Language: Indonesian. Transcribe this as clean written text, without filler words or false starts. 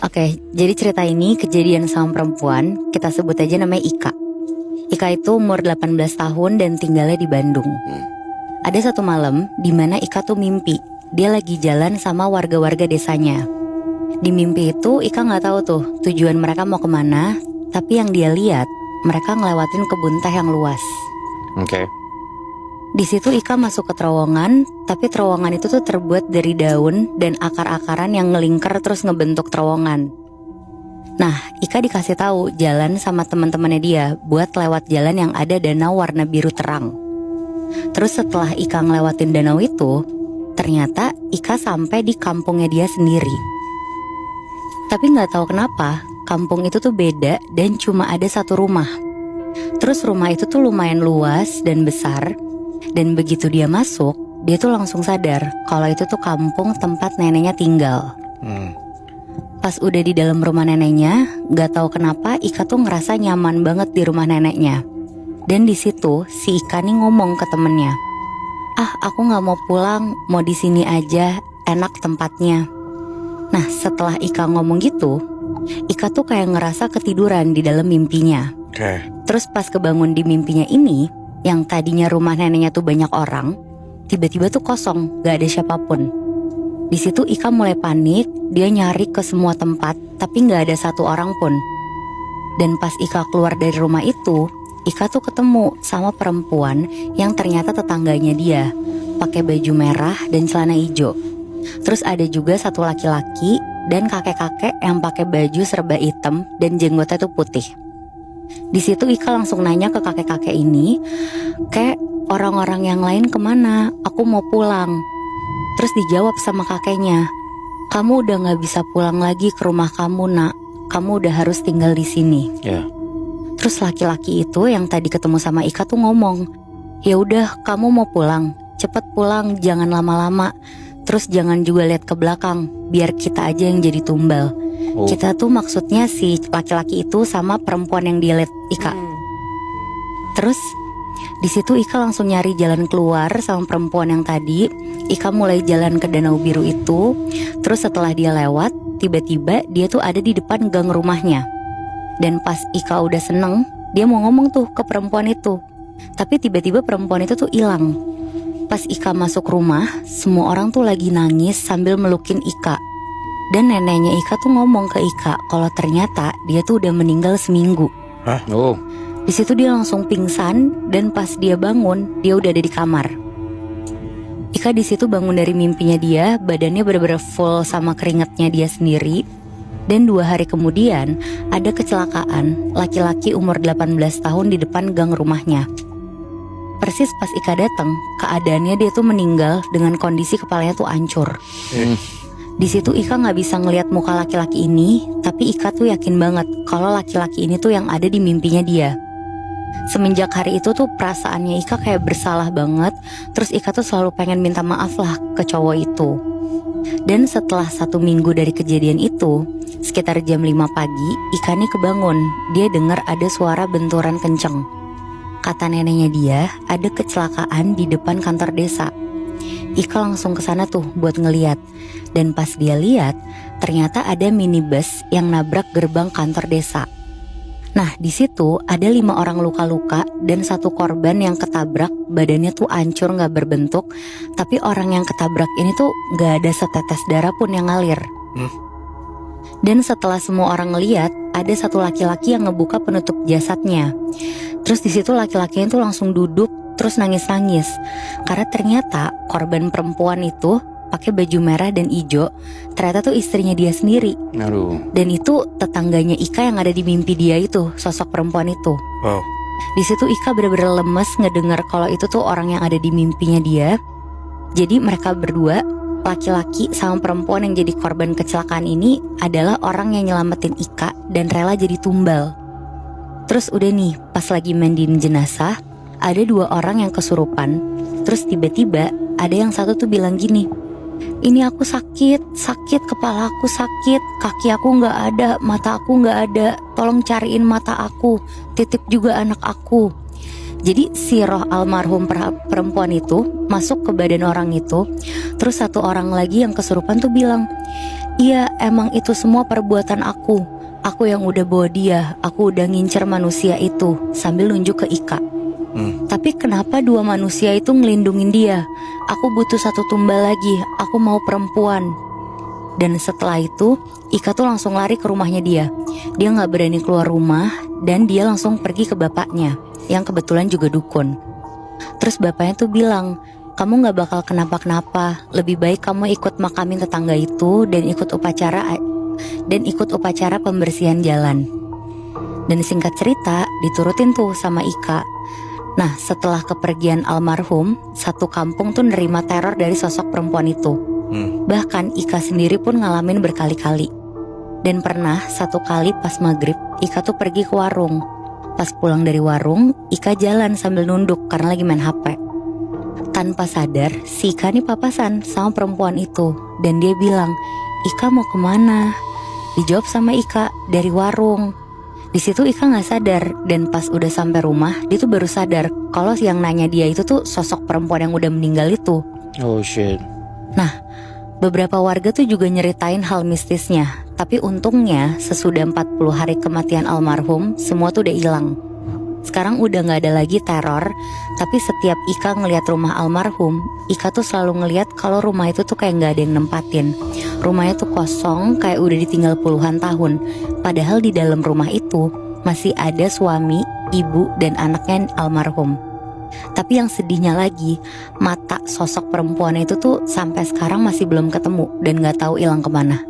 Oke, jadi cerita ini kejadian sama perempuan, kita sebut aja namanya Ika. Ika itu umur 18 tahun dan tinggalnya di Bandung. Ada satu malam di mana Ika tuh mimpi, dia lagi jalan sama warga-warga desanya. Di mimpi itu Ika gak tahu tuh tujuan mereka mau kemana, tapi yang dia lihat mereka ngelewatin kebun teh yang luas. Oke. Di situ Ika masuk ke terowongan, tapi terowongan itu tuh terbuat dari daun dan akar-akaran yang ngelingkar terus ngebentuk terowongan. Nah, Ika dikasih tahu jalan sama teman-temannya dia buat lewat jalan yang ada danau warna biru terang. Terus setelah Ika ngelewatin danau itu, ternyata Ika sampai di kampungnya dia sendiri. Tapi nggak tahu kenapa, kampung itu tuh beda dan cuma ada satu rumah. Terus rumah itu tuh lumayan luas dan besar. Dan begitu dia masuk, dia tuh langsung sadar kalau itu tuh kampung tempat neneknya tinggal. Pas udah di dalam rumah neneknya, gak tahu kenapa Ika tuh ngerasa nyaman banget di rumah neneknya. Dan di situ si Ika nih ngomong ke temennya, aku nggak mau pulang, mau di sini aja, enak tempatnya. Nah setelah Ika ngomong gitu, Ika tuh kayak ngerasa ketiduran di dalam mimpinya. Terus pas kebangun di mimpinya ini, yang tadinya rumah neneknya tuh banyak orang, tiba-tiba tuh kosong, gak ada siapapun. Di situ Ika mulai panik, dia nyari ke semua tempat, tapi gak ada satu orang pun. Dan pas Ika keluar dari rumah itu, Ika tuh ketemu sama perempuan yang ternyata tetangganya dia, pakai baju merah dan celana hijau. Terus ada juga satu laki-laki dan kakek-kakek yang pakai baju serba hitam dan jenggotnya tuh putih. Di situ Ika langsung nanya ke kakek-kakek ini, "Kek, orang-orang yang lain kemana? Aku mau pulang." Terus dijawab sama kakeknya, "Kamu udah gak bisa pulang lagi ke rumah kamu, nak. Kamu udah harus tinggal di sini." Terus laki-laki itu yang tadi ketemu sama Ika tuh ngomong, "Ya udah, kamu mau pulang, cepet pulang, jangan lama-lama. Terus jangan juga lihat ke belakang, biar kita aja yang jadi tumbal." Kita tuh maksudnya si laki-laki itu sama perempuan yang dia lihat Ika. Terus di situ Ika langsung nyari jalan keluar sama perempuan yang tadi. Ika mulai jalan ke danau biru itu. Terus setelah dia lewat, tiba-tiba dia tuh ada di depan gang rumahnya. Dan pas Ika udah seneng, dia mau ngomong tuh ke perempuan itu. Tapi tiba-tiba perempuan itu tuh hilang. Pas Ika masuk rumah, semua orang tuh lagi nangis sambil melukin Ika. Dan neneknya Ika tuh ngomong ke Ika kalau ternyata dia tuh udah meninggal seminggu. Di situ dia langsung pingsan dan pas dia bangun, dia udah ada di kamar. Ika di situ bangun dari mimpinya dia, badannya benar-benar full sama keringatnya dia sendiri. Dan 2 hari kemudian ada kecelakaan laki-laki umur 18 tahun di depan gang rumahnya. Persis pas Ika datang, keadaannya dia tuh meninggal dengan kondisi kepalanya tuh hancur. Di situ Ika nggak bisa ngelihat muka laki-laki ini, tapi Ika tuh yakin banget kalau laki-laki ini tuh yang ada di mimpinya dia. Semenjak hari itu tuh perasaannya Ika kayak bersalah banget. Terus Ika tuh selalu pengen minta maaf lah ke cowok itu. Dan setelah 1 minggu dari kejadian itu, sekitar jam 5 pagi, Ika nih kebangun. Dia dengar ada suara benturan kenceng. Kata neneknya dia, ada kecelakaan di depan kantor desa. Ika langsung ke sana tuh buat ngeliat. Dan pas dia lihat, ternyata ada minibus yang nabrak gerbang kantor desa. Nah di situ ada 5 orang luka-luka dan 1 korban yang ketabrak, badannya tuh hancur gak berbentuk. Tapi orang yang ketabrak ini tuh gak ada setetes darah pun yang ngalir. Dan setelah semua orang ngeliat, ada 1 laki-laki yang ngebuka penutup jasadnya. Terus di situ laki-lakinya tuh langsung duduk terus nangis-nangis. Karena ternyata korban perempuan itu pakai baju merah dan hijau, ternyata tuh istrinya dia sendiri. Dan itu tetangganya Ika yang ada di mimpi dia itu, sosok perempuan itu. Di situ Ika benar-benar lemes ngedengar kalau itu tuh orang yang ada di mimpinya dia. Jadi mereka berdua, laki-laki sama perempuan yang jadi korban kecelakaan ini, adalah orang yang nyelamatin Ika dan rela jadi tumbal. Terus udah nih, pas lagi mandiin jenazah, ada 2 orang yang kesurupan. Terus tiba-tiba ada yang satu tuh bilang gini, "Ini aku sakit, kepala aku sakit, kaki aku gak ada, mata aku gak ada, tolong cariin mata aku, titip juga anak aku." Jadi si roh almarhum perempuan itu masuk ke badan orang itu. Terus 1 orang lagi yang kesurupan tuh bilang, Iya, emang itu semua perbuatan aku. Aku yang udah bawa dia, aku udah ngincer manusia itu, sambil nunjuk ke Ika. Tapi kenapa dua manusia itu ngelindungin dia? Aku butuh satu tumbal lagi, aku mau perempuan. Dan setelah itu, Ika tuh langsung lari ke rumahnya dia. Dia gak berani keluar rumah, dan dia langsung pergi ke bapaknya, yang kebetulan juga dukun. Terus bapaknya tuh bilang, kamu gak bakal kenapa-kenapa, lebih baik kamu ikut makamin tetangga itu dan ikut upacara pembersihan jalan. Dan singkat cerita, diturutin tuh sama Ika. Nah, setelah kepergian almarhum, satu kampung tuh nerima teror dari sosok perempuan itu. Bahkan Ika sendiri pun ngalamin berkali-kali. Dan pernah satu kali pas maghrib, Ika tuh pergi ke warung. Pas pulang dari warung, Ika jalan sambil nunduk karena lagi main HP. Tanpa sadar, si Ika nih papasan sama perempuan itu. Dan dia bilang, Ika mau kemana? Dijawab sama Ika, dari warung. Di situ Ika nggak sadar, dan pas udah sampai rumah, dia tuh baru sadar kalau yang nanya dia itu tuh sosok perempuan yang udah meninggal itu. Oh shit. Nah, beberapa warga tuh juga nyeritain hal mistisnya. Tapi untungnya sesudah 40 hari kematian almarhum, semua tuh udah hilang. Sekarang udah gak ada lagi teror. Tapi setiap Ika ngelihat rumah almarhum, Ika tuh selalu ngelihat kalau rumah itu tuh kayak gak ada yang nempatin. Rumahnya tuh kosong, kayak udah ditinggal puluhan tahun. Padahal di dalam rumah itu masih ada suami, ibu, dan anaknya almarhum. Tapi yang sedihnya lagi, mata sosok perempuan itu tuh sampai sekarang masih belum ketemu dan gak tahu hilang kemana.